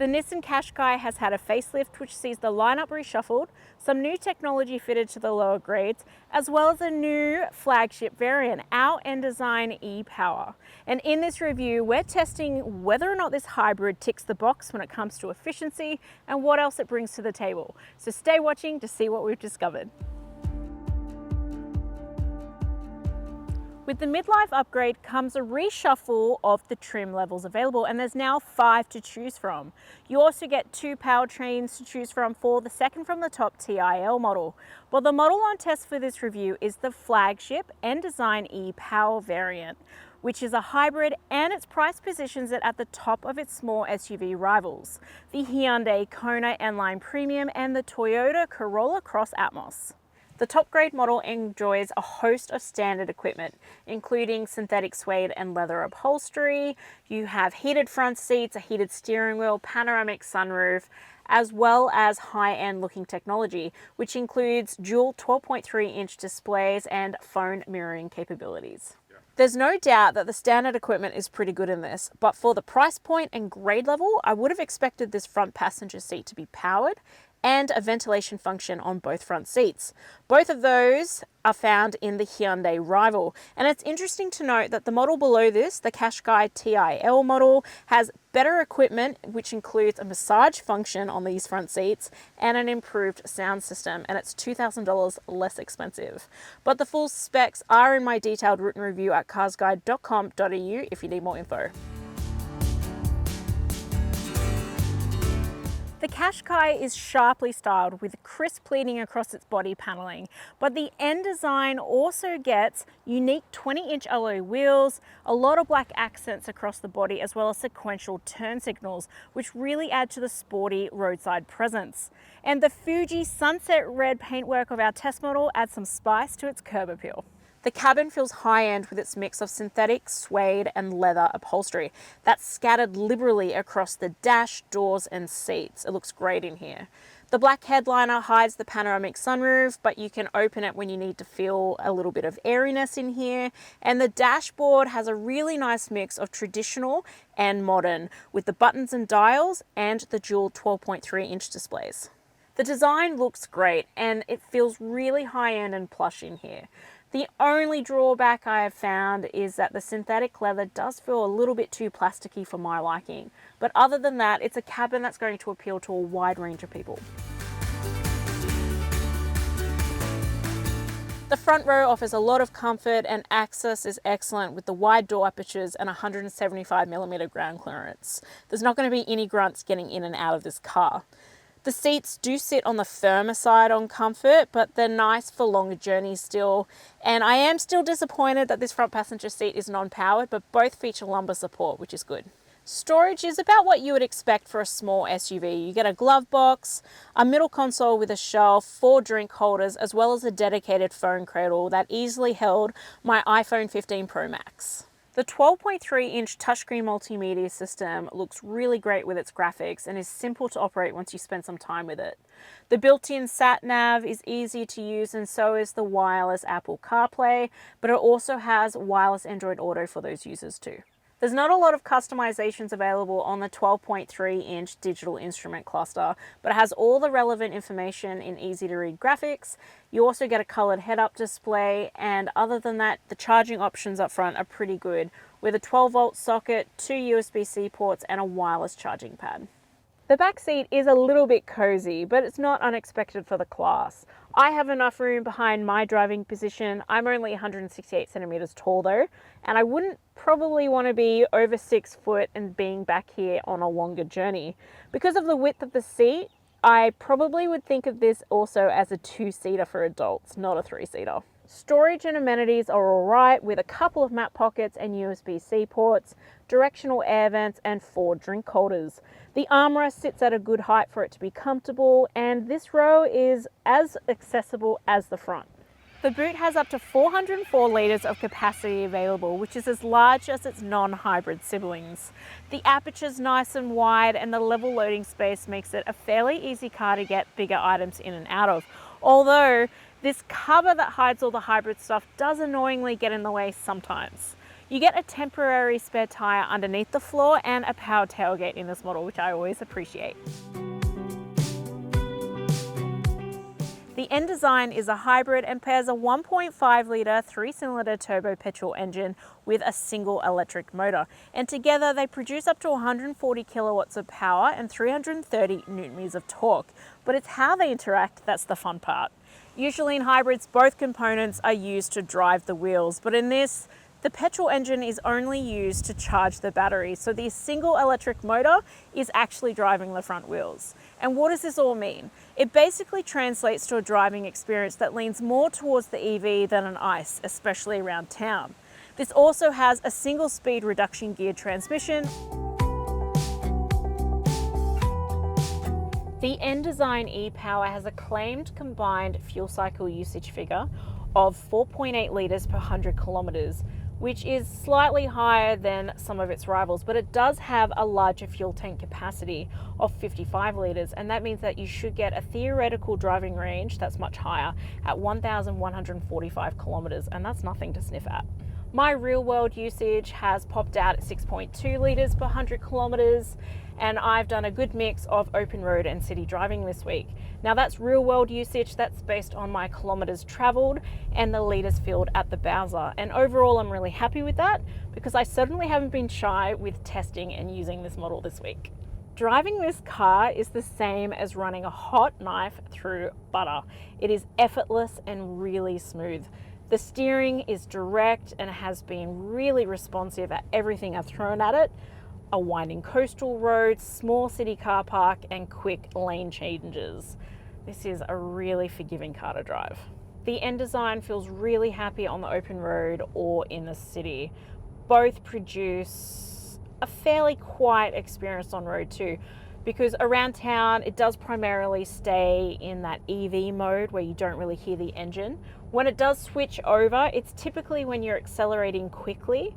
The Nissan Qashqai has had a facelift which sees the lineup reshuffled, some new technology fitted to the lower grades, as well as a new flagship variant, our N-Design e-Power. And in this review, we're testing whether or not this hybrid ticks the box when it comes to efficiency and what else it brings to the table. So stay watching to see what we've discovered. With the midlife upgrade comes a reshuffle of the trim levels available, and there's now 5 to choose from. You also get 2 powertrains to choose from, for the second from the top TIL model. Well, the model on test for this review is the flagship N-Design e-Power variant, which is a hybrid, and its price positions it at the top of its small SUV rivals, the Hyundai Kona N-Line Premium and the Toyota Corolla Cross Atmos. The top grade model enjoys a host of standard equipment, including synthetic suede and leather upholstery. You have heated front seats, a heated steering wheel, panoramic sunroof, as well as high-end looking technology, which includes dual 12.3-inch displays and phone mirroring capabilities. There's no doubt that the standard equipment is pretty good in this, but for the price point and grade level, I would have expected this front passenger seat to be powered and a ventilation function on both front seats. Both of those are found in the Hyundai rival. And it's interesting to note that the model below this, the Qashqai TIL model, has better equipment, which includes a massage function on these front seats and an improved sound system, and it's $2,000 less expensive. But the full specs are in my detailed written review at carsguide.com.au if you need more info. The Qashqai is sharply styled with crisp pleating across its body paneling, but the N-Design also gets unique 20-inch alloy wheels, a lot of black accents across the body, as well as sequential turn signals, which really add to the sporty roadside presence. And the Fuji sunset red paintwork of our test model adds some spice to its curb appeal. The cabin feels high-end with its mix of synthetic, suede and leather upholstery that's scattered liberally across the dash, doors and seats. It looks great in here. The black headliner hides the panoramic sunroof, but you can open it when you need to feel a little bit of airiness in here. And the dashboard has a really nice mix of traditional and modern, with the buttons and dials and the dual 12.3-inch displays. The design looks great and it feels really high-end and plush in here. The only drawback I have found is that the synthetic leather does feel a little bit too plasticky for my liking. But other than that, it's a cabin that's going to appeal to a wide range of people. The front row offers a lot of comfort and access is excellent with the wide door apertures and 175mm ground clearance. There's not going to be any grunts getting in and out of this car. The seats do sit on the firmer side on comfort, but they're nice for longer journeys still. And I am still disappointed that this front passenger seat is non-powered, but both feature lumbar support, which is good. Storage is about what you would expect for a small SUV. You get a glove box, a middle console with a shelf, 4 drink holders, as well as a dedicated phone cradle that easily held my iPhone 15 Pro Max. The 12.3-inch touchscreen multimedia system looks really great with its graphics and is simple to operate once you spend some time with it. The built-in sat-nav is easy to use, and so is the wireless Apple CarPlay, but it also has wireless Android Auto for those users too. There's not a lot of customizations available on the 12.3-inch digital instrument cluster, but it has all the relevant information in easy-to-read graphics. You also get a colored head-up display, and other than that, the charging options up front are pretty good, with a 12-volt socket, 2 USB-C ports, and a wireless charging pad. The back seat is a little bit cozy, but it's not unexpected for the class. I have enough room behind my driving position. I'm only 168 centimeters tall though, and I wouldn't probably want to be over 6 foot and being back here on a longer journey. Because of the width of the seat, I probably would think of this also as a 2-seater for adults, not a 3-seater. Storage and amenities are alright, with a couple of map pockets and USB-C ports, directional air vents and 4 drink holders. The armrest sits at a good height for it to be comfortable, and this row is as accessible as the front. The boot has up to 404 litres of capacity available, which is as large as its non-hybrid siblings. The aperture's nice and wide, and the level loading space makes it a fairly easy car to get bigger items in and out of. Although this cover that hides all the hybrid stuff does annoyingly get in the way sometimes. You get a temporary spare tire underneath the floor and a power tailgate in this model, which I always appreciate. The end design is a hybrid and pairs a 1.5 litre 3-cylinder turbo petrol engine with a single electric motor. And together they produce up to 140 kilowatts of power and 330 newton-meters of torque. But it's how they interact that's the fun part. Usually in hybrids, both components are used to drive the wheels, but in this, the petrol engine is only used to charge the battery. So the single electric motor is actually driving the front wheels. And what does this all mean? It basically translates to a driving experience that leans more towards the EV than an ICE, especially around town. This also has a single speed reduction gear transmission. The N Design e-Power has a claimed combined fuel cycle usage figure of 4.8 litres per 100 kilometres, which is slightly higher than some of its rivals, but it does have a larger fuel tank capacity of 55 litres, and that means that you should get a theoretical driving range that's much higher at 1,145 kilometres, and that's nothing to sniff at. My real world usage has popped out at 6.2 litres per 100 kilometres, and I've done a good mix of open road and city driving this week. Now that's real world usage, that's based on my kilometres travelled and the litres filled at the Bowser. And overall I'm really happy with that because I certainly haven't been shy with testing and using this model this week. Driving this car is the same as running a hot knife through butter. It is effortless and really smooth. The steering is direct and has been really responsive at everything I've thrown at it. A winding coastal road, small city car park, and quick lane changes. This is a really forgiving car to drive. The N Design feels really happy on the open road or in the city. Both produce a fairly quiet experience on road too, because around town it does primarily stay in that EV mode where you don't really hear the engine. When it does switch over, it's typically when you're accelerating quickly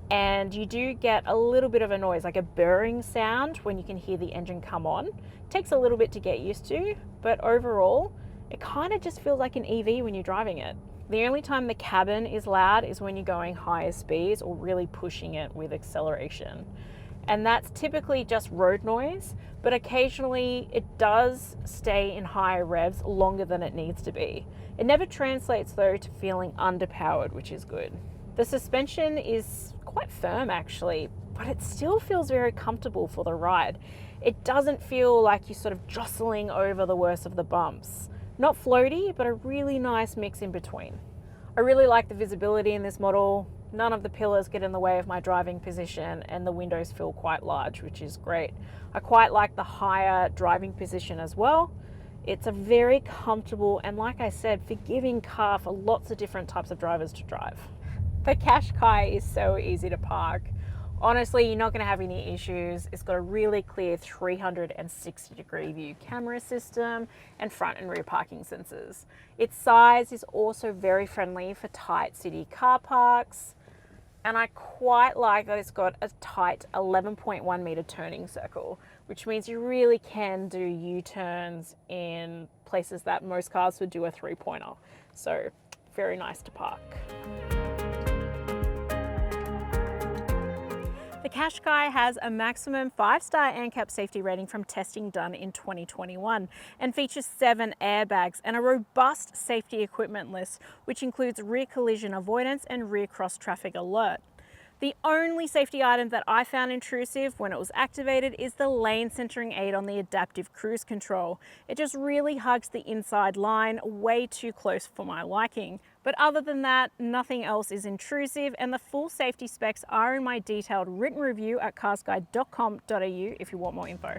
and you do get a little bit of a noise, like a burring sound when you can hear the engine come on. It takes a little bit to get used to, but overall, it kind of just feels like an EV when you're driving it. The only time the cabin is loud is when you're going higher speeds or really pushing it with acceleration. And that's typically just road noise, but occasionally it does stay in higher revs longer than it needs to be. It never translates though to feeling underpowered, which is good. The suspension is quite firm actually, but it still feels very comfortable for the ride. It doesn't feel like you're sort of jostling over the worst of the bumps. Not floaty, but a really nice mix in between. I really like the visibility in this model. None of the pillars get in the way of my driving position and the windows feel quite large, which is great. I quite like the higher driving position as well. It's a very comfortable and, like I said, forgiving car for lots of different types of drivers to drive. The Qashqai is so easy to park. Honestly, you're not going to have any issues. It's got a really clear 360-degree view camera system and front and rear parking sensors. Its size is also very friendly for tight city car parks. And I quite like that it's got a tight 11.1 meter turning circle, which means you really can do U-turns in places that most cars would do a three-pointer. So very nice to park. The Qashqai has a maximum 5-star ANCAP safety rating from testing done in 2021 and features 7 airbags and a robust safety equipment list, which includes rear collision avoidance and rear cross traffic alert. The only safety item that I found intrusive when it was activated is the lane centering aid on the adaptive cruise control. It just really hugs the inside line way too close for my liking. But other than that, nothing else is intrusive, and the full safety specs are in my detailed written review at carsguide.com.au if you want more info.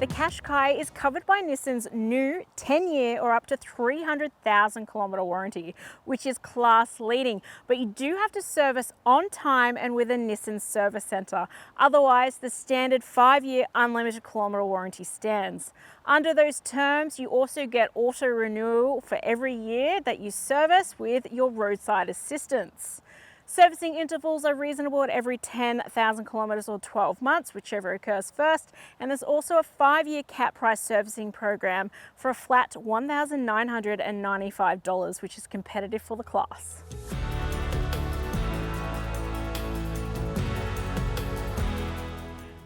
The Qashqai is covered by Nissan's new 10-year or up to 300,000 kilometre warranty, which is class leading, but you do have to service on time and with a Nissan service centre. Otherwise, the standard 5-year unlimited kilometre warranty stands. Under those terms, you also get auto renewal for every year that you service with your roadside assistance. Servicing intervals are reasonable at every 10,000 kilometers or 12 months, whichever occurs first. And there's also a 5-year cap price servicing program for a flat $1,995, which is competitive for the class.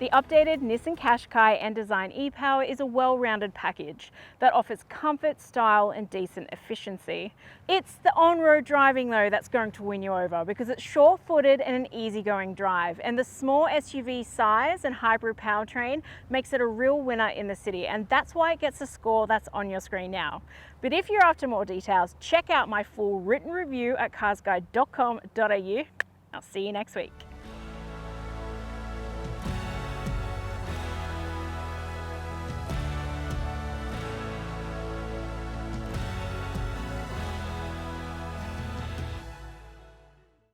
The updated Nissan Qashqai and Design e-Power is a well-rounded package that offers comfort, style and decent efficiency. It's the on-road driving though that's going to win you over, because it's short-footed and an easygoing drive, and the small SUV size and hybrid powertrain makes it a real winner in the city, and that's why it gets a score that's on your screen now. But if you're after more details, check out my full written review at carsguide.com.au. I'll see you next week.